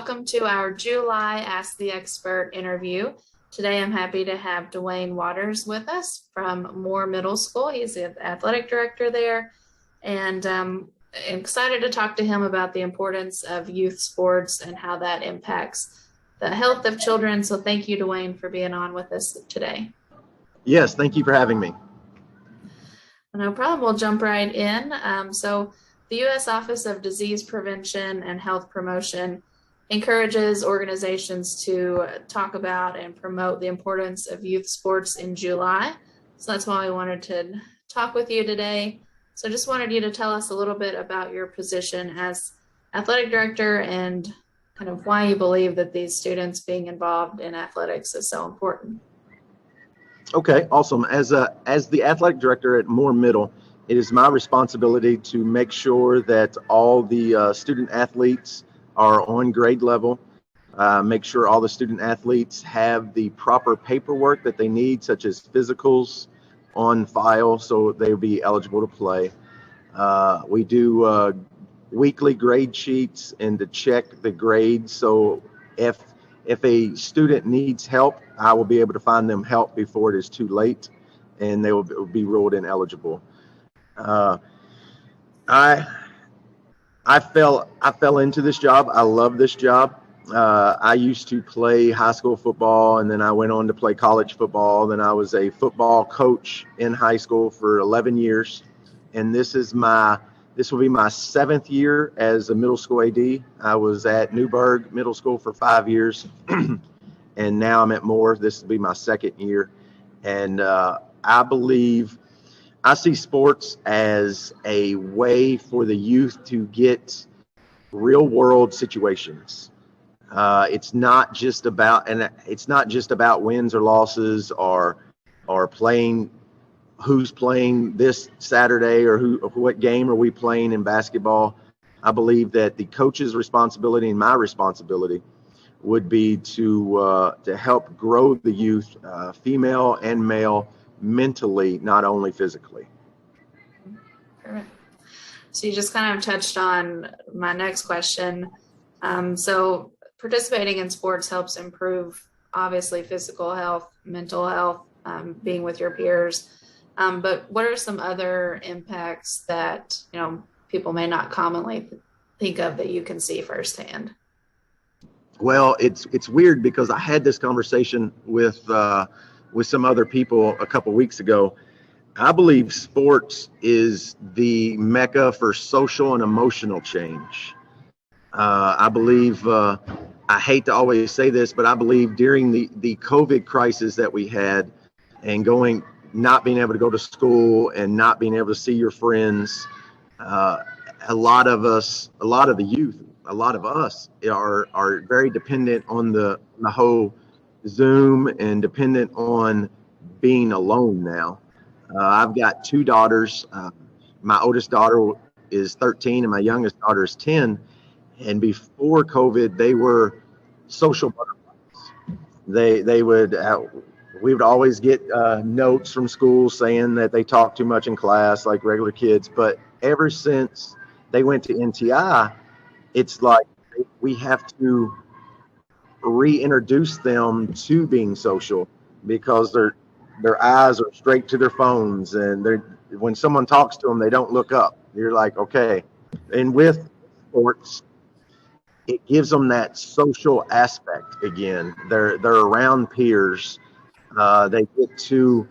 welcome to our July Ask the Expert interview. Today I'm happy to have Dwayne Waters with us from Moore Middle School. He's the athletic director there, and I'm excited to talk to him about the importance of youth sports and how that impacts the health of children. So thank you, Dwayne, for being on with us today. Yes, thank you for having me. No problem. We'll jump right in. So the U.S. Office of Disease Prevention and Health Promotion encourages organizations to talk about and promote the importance of youth sports in July. So that's why we wanted to talk with you today. So just wanted you to tell us a little bit about your position as athletic director and kind of why you believe that these students being involved in athletics is so important. Okay, awesome. As the athletic director at Moore Middle, it is my responsibility to make sure that all the student athletes are on grade level, make sure all the student athletes have the proper paperwork that they need, such as physicals on file, so they'll be eligible to play. We do weekly grade sheets and to check the grades, so if a student needs help, I will be able to find them help before it is too late, and they will be ruled ineligible. I fell into this job. I love this job. I used to play high school football, and then I went on to play college football. Then I was a football coach in high school for 11 years, and this will be my 7th year as a middle school AD. I was at Newburgh Middle School for 5 years, and now I'm at Moore. This will be my 2nd year, and I see sports as a way for the youth to get real world situations. It's not just about wins or losses or playing, who's playing this Saturday or what game are we playing in basketball. I believe that the coach's responsibility and my responsibility would be to help grow the youth, female and male, mentally, not only physically. Perfect. So you just kind of touched on my next question. So participating in sports helps improve, obviously, physical health, mental health, being with your peers. But what are some other impacts that people may not commonly think of that you can see firsthand? Well, it's weird because I had this conversation with some other people a couple weeks ago. I believe sports is the mecca for social and emotional change. I believe, I hate to always say this, but I believe during the COVID crisis that we had and not being able to go to school and not being able to see your friends, a lot of the youth, a lot of us are very dependent on the whole Zoom and dependent on being alone now. I've got 2 daughters. My oldest daughter is 13 and my youngest daughter is 10. And before COVID, they were social butterflies. We would always get notes from school saying that they talk too much in class like regular kids. But ever since they went to NTI, it's like we have to reintroduce them to being social because their eyes are straight to their phones, and when someone talks to them, they don't look up. You're like, okay. And with sports, it gives them that social aspect again. They're around peers. They get to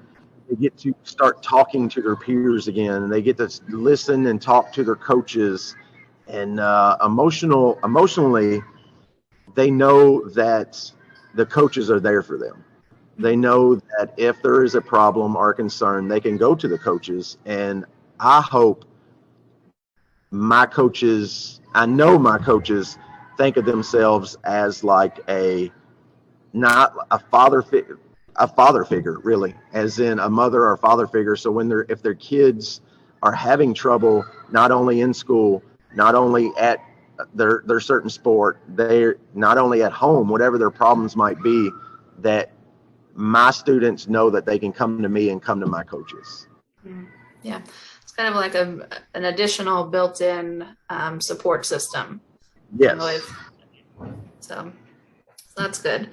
start talking to their peers again. They get to listen and talk to their coaches. And emotionally, they know that the coaches are there for them. They know that if there is a problem or a concern, they can go to the coaches. And I hope I know my coaches think of themselves as like not a father figure, really, as in a mother or father figure. So if their kids are having trouble, not only in school, not only at their certain sport, they're not only at home, whatever their problems might be, that my students know that they can come to me and come to my coaches. Yeah, it's kind of like an additional built-in support system. Yes. So that's good.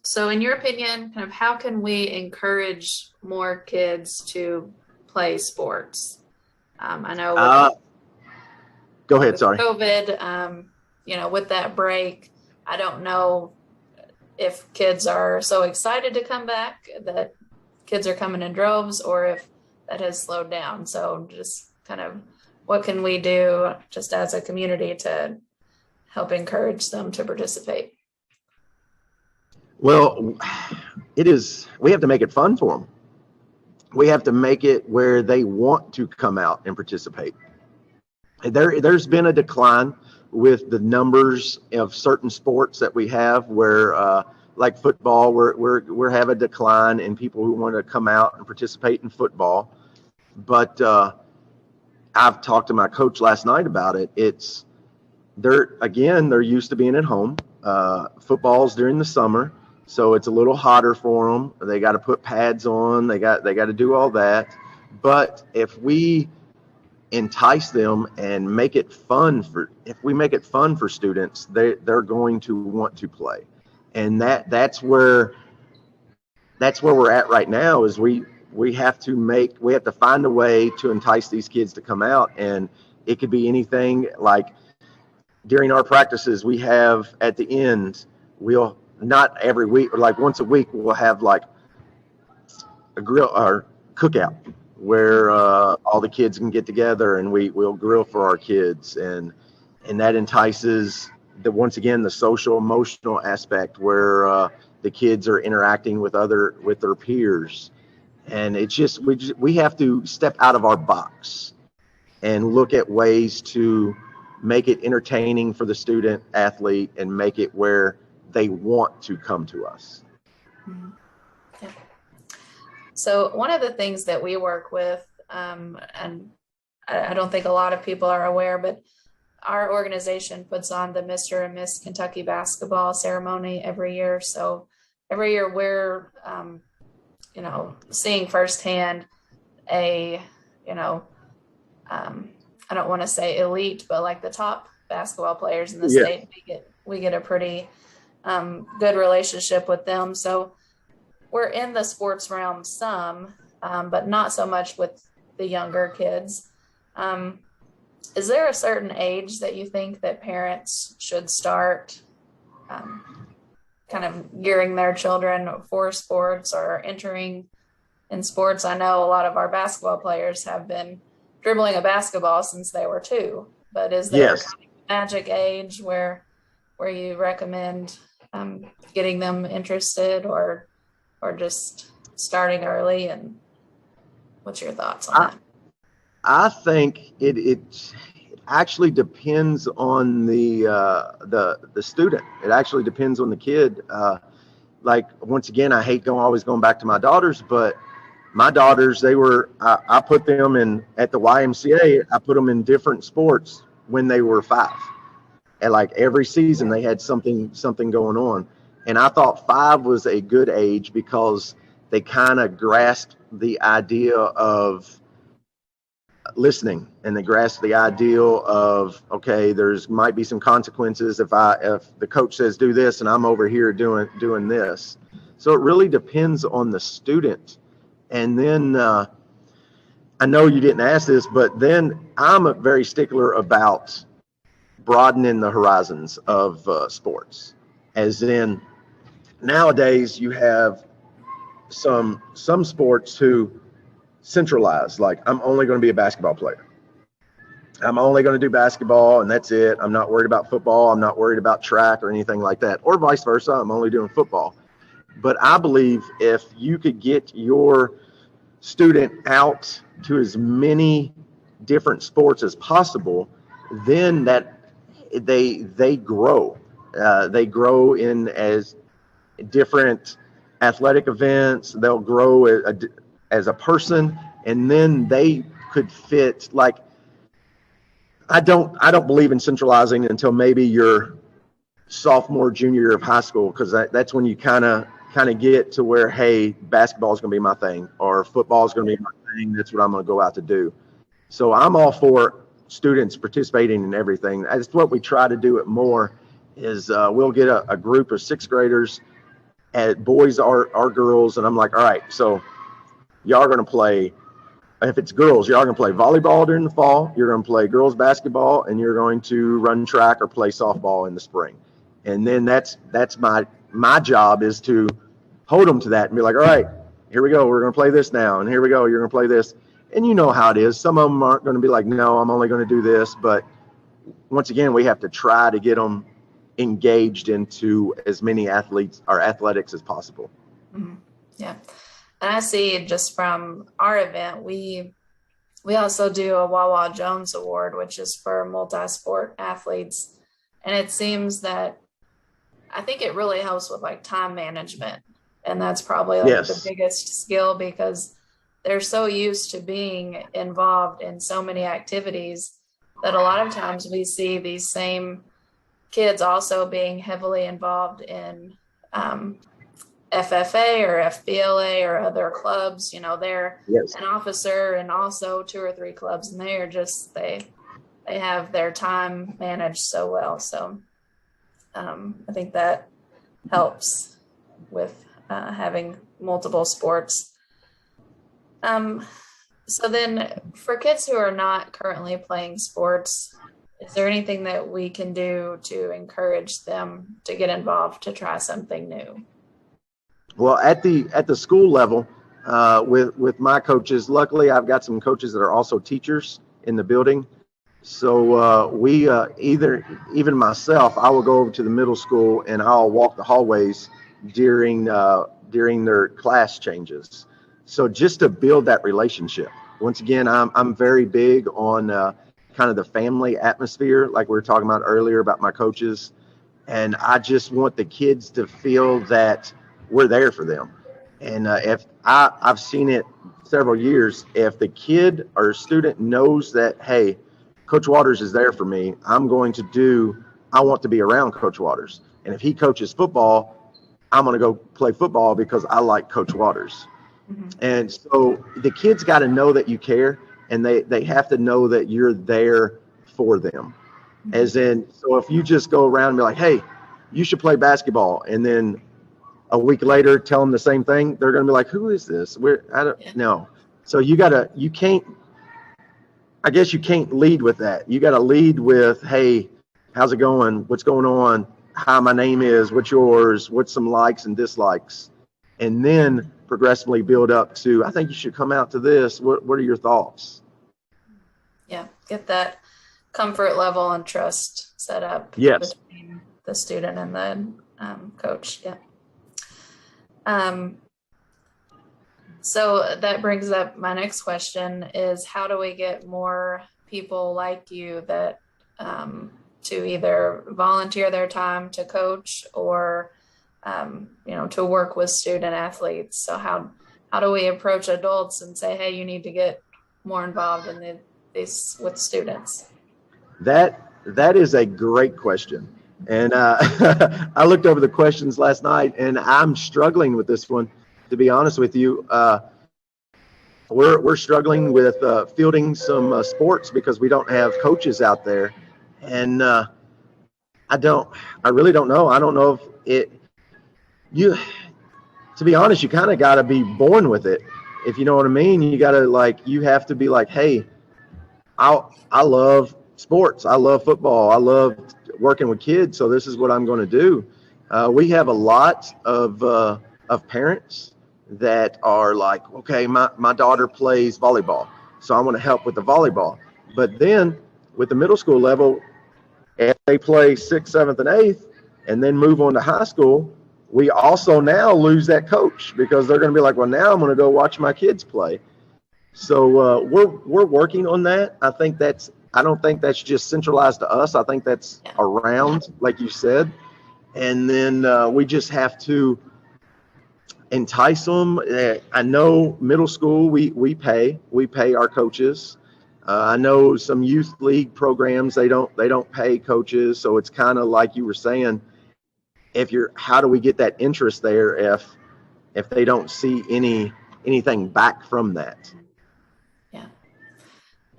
So in your opinion, kind of how can we encourage more kids to play sports? I know Go ahead, with sorry. COVID, with that break, I don't know if kids are so excited to come back that kids are coming in droves, or if that has slowed down. So just kind of what can we do just as a community to help encourage them to participate? Well, we have to make it fun for them. We have to make it where they want to come out and participate. There's been a decline with the numbers of certain sports that we have where, like football, we're have a decline in people who want to come out and participate in football. But I've talked to my coach last night about it. They're used to being at home. Football's during the summer, so it's a little hotter for them. They got to put pads on. They got to do all that. But if we entice them and if we make it fun for students, they're going to want to play. And that's where we're at right now is we have to find a way to entice these kids to come out. And it could be anything. Like during our practices, we have at the end, we'll not every week, or like once a week, we'll have like a grill or cookout where all the kids can get together and we'll grill for our kids, and that entices once again the social emotional aspect where the kids are interacting with their peers. And it's just we have to step out of our box and look at ways to make it entertaining for the student athlete and make it where they want to come to us. Mm-hmm. Yeah. So one of the things that we work with, and I don't think a lot of people are aware, but our organization puts on the Mr. and Miss Kentucky basketball ceremony every year. So every year we're, seeing firsthand I don't want to say elite, but like the top basketball players in the state, we get a pretty good relationship with them. So we're in the sports realm some, but not so much with the younger kids. Is there a certain age that you think that parents should start kind of gearing their children for sports or entering in sports? I know a lot of our basketball players have been dribbling a basketball since they were 2, but is there a kind of magic age where you recommend getting them interested or just starting early? And what's your thoughts on that? I think it actually depends on the student. It actually depends on the kid. Like once again, I hate always going back to my daughters, but my daughters, I put them in at the YMCA. I put them in different sports when they were 5, and like every season they had something going on. And I thought 5 was a good age because they kind of grasped the idea of listening, and they grasp the ideal of, okay, might be some consequences if the coach says do this and I'm over here doing this. So it really depends on the student. And then I know you didn't ask this, but then I'm a very stickler about broadening the horizons of sports. As in, nowadays you have some sports who centralize, like I'm only going to be a basketball player. I'm only going to do basketball and that's it. I'm not worried about football. I'm not worried about track or anything like that, or vice versa. I'm only doing football. But I believe if you could get your student out to as many different sports as possible, then that they grow. They grow in as different athletic events. They'll grow as a person, and then they could fit. Like I don't believe in centralizing until maybe your sophomore, junior year of high school, because that's when you kind of get to where, hey, basketball is going to be my thing, or football is going to be my thing. That's what I'm going to go out to do. So I'm all for students participating in everything. That's what we try to do it more. is we'll get a group of sixth graders, at boys or girls, and I'm like, all right, so y'all are going to play. If it's girls, y'all are going to play volleyball during the fall. You're going to play girls basketball, and you're going to run track or play softball in the spring. And then that's my job is to hold them to that and be like, all right, here we go. We're going to play this now, and here we go. You're going to play this, and you know how it is. Some of them aren't going to be like, no, I'm only going to do this. But once again, we have to try to get them engaged into as many athletes or athletics as possible. Mm-hmm. Yeah. And I see just from our event, we also do a Wawa Jones Award, which is for multi-sport athletes. And it seems that I think it really helps with like time management. And that's probably like the biggest skill, because they're so used to being involved in so many activities that a lot of times we see these same kids also being heavily involved in FFA or FBLA or other clubs. You know, they're an officer and also 2 or 3 clubs, and they have their time managed so well. So I think that helps with having multiple sports. So then for kids who are not currently playing sports, is there anything that we can do to encourage them to get involved, to try something new? Well, at the school level, with my coaches, luckily I've got some coaches that are also teachers in the building. So we even myself, I will go over to the middle school and I'll walk the hallways during their class changes. So just to build that relationship. Once again, I'm very big on kind of the family atmosphere, like we were talking about earlier about my coaches, and I just want the kids to feel that we're there for them. And if I've seen it several years, if the kid or student knows that, hey, Coach Waters is there for me, I want to be around Coach Waters. And if he coaches football, I'm going to go play football because I like Coach Waters. Mm-hmm. And so the kids got to know that you care, and they have to know that you're there for them. Mm-hmm. As in, so if you just go around and be like, hey, you should play basketball, and then a week later tell them the same thing, they're going to be like, who is this? I don't know. So you can't lead with that. You got to lead with, hey, how's it going? What's going on? How my name is, what's yours, what's some likes and dislikes, and then progressively build up to, I think you should come out to this. What are your thoughts? Yeah, get that comfort level and trust set up between the student and the coach. Yeah. So that brings up my next question is, how do we get more people like you that to either volunteer their time to coach or to work with student athletes? So how do we approach adults and say, hey, you need to get more involved in this with students? That is a great question. And I looked over the questions last night, and I'm struggling with this one, to be honest with you. We're struggling with fielding some sports because we don't have coaches out there. And I really don't know. I don't know if to be honest, you kind of got to be born with it. If you know what I mean, you have to be like, hey, I love sports. I love football. I love working with kids. So this is what I'm going to do. We have a lot of parents that are like, okay, my daughter plays volleyball, so I want to help with the volleyball. But then with the middle school level, if they play 6th, 7th, and 8th, and then move on to high school, we also now lose that coach because they're going to be like, well, now I'm going to go watch my kids play. So we're working on that. I don't think that's just centralized to us. I think that's around, like you said. And then we just have to entice them. I know middle school, we pay our coaches. I know some youth league programs, they don't pay coaches. So it's kind of like you were saying, how do we get that interest there if they don't see anything back from that? Yeah.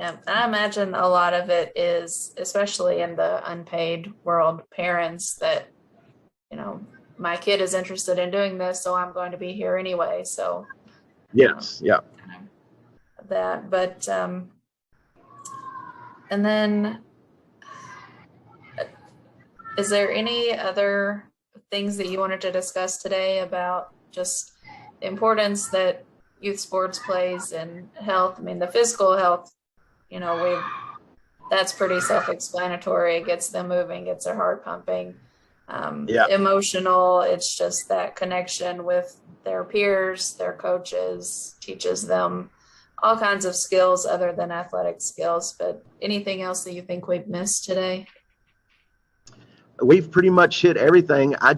Yeah, and I imagine a lot of it is, especially in the unpaid world, parents that, my kid is interested in doing this, so I'm going to be here anyway. So, Yes, yeah. kind of that. But, and then is there any other things that you wanted to discuss today about just the importance that youth sports plays in health? I mean, the physical health, that's pretty self-explanatory. It gets them moving, gets their heart pumping. Yeah. Emotional, it's just that connection with their peers, their coaches, teaches them all kinds of skills other than athletic skills. But anything else that you think we've missed today? We've pretty much hit everything. I'm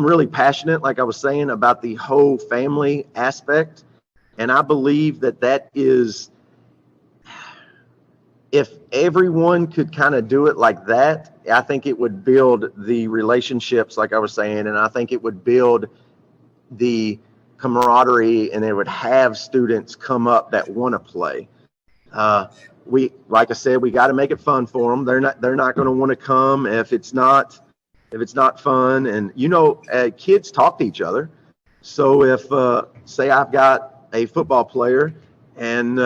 really passionate, like I was saying, about the whole family aspect. And I believe that is, if everyone could kind of do it like that, I think it would build the relationships, like I was saying, and I think it would build the camaraderie, and it would have students come up that want to play. Like I said, we got to make it fun for them. They're not going to want to come if it's not fun. And kids talk to each other. So if say I've got a football player and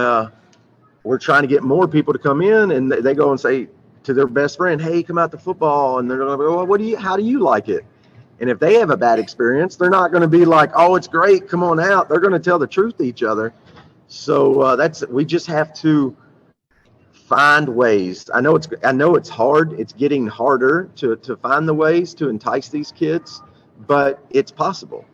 we're trying to get more people to come in, and they go and say to their best friend, "Hey, come out to football," and they're going to go, "Well, how do you like it?" And if they have a bad experience, they're not going to be like, "Oh, it's great, come on out." They're going to tell the truth to each other. So we just have to find ways. I know it's hard. It's getting harder to find the ways to entice these kids, but it's possible.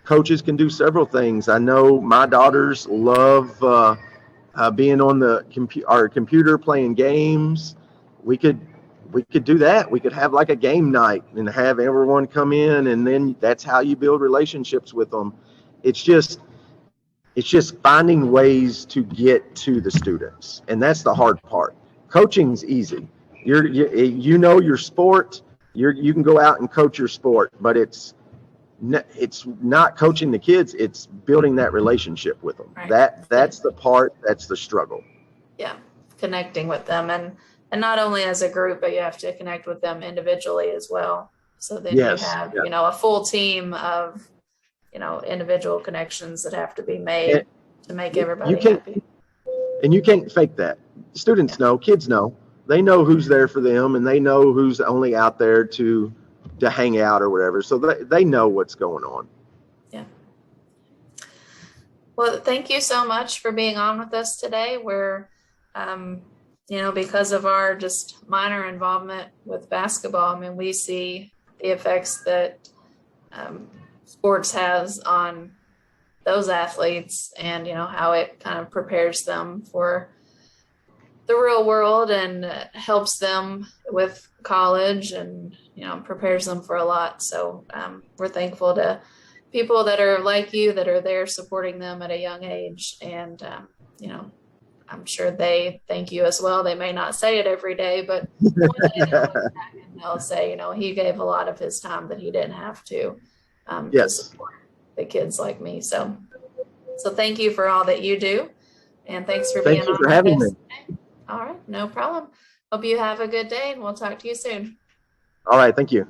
Coaches can do several things. I know my daughters love being on our computer playing games. We could do that. We could have like a game night and have everyone come in, and then that's how you build relationships with them. It's just finding ways to get to the students, and that's the hard part. Coaching's easy. Your sport. You can go out and coach your sport, but it's not coaching the kids. It's building that relationship with them. Right. That's the part. That's the struggle. Yeah, connecting with them, and not only as a group, but you have to connect with them individually as well. So then you have a full team of individual connections that have to be made to make everybody happy. And you can't fake that. Students know, kids know. They know who's there for them, and they know who's only out there to hang out or whatever. So they know what's going on. Yeah. Well, thank you so much for being on with us today. We're, because of our just minor involvement with basketball, I mean, we see the effects that sports has on those athletes, and how it kind of prepares them for the real world and helps them with college, and prepares them for a lot. So we're thankful to people that are like you, that are there supporting them at a young age, and I'm sure they thank you as well. They may not say it every day, but one day they'll say, he gave a lot of his time that he didn't have to support the kids like me. So thank you for all that you do, and thanks for being on. Thank you for having me. All right, no problem. Hope you have a good day, and we'll talk to you soon. All right, thank you.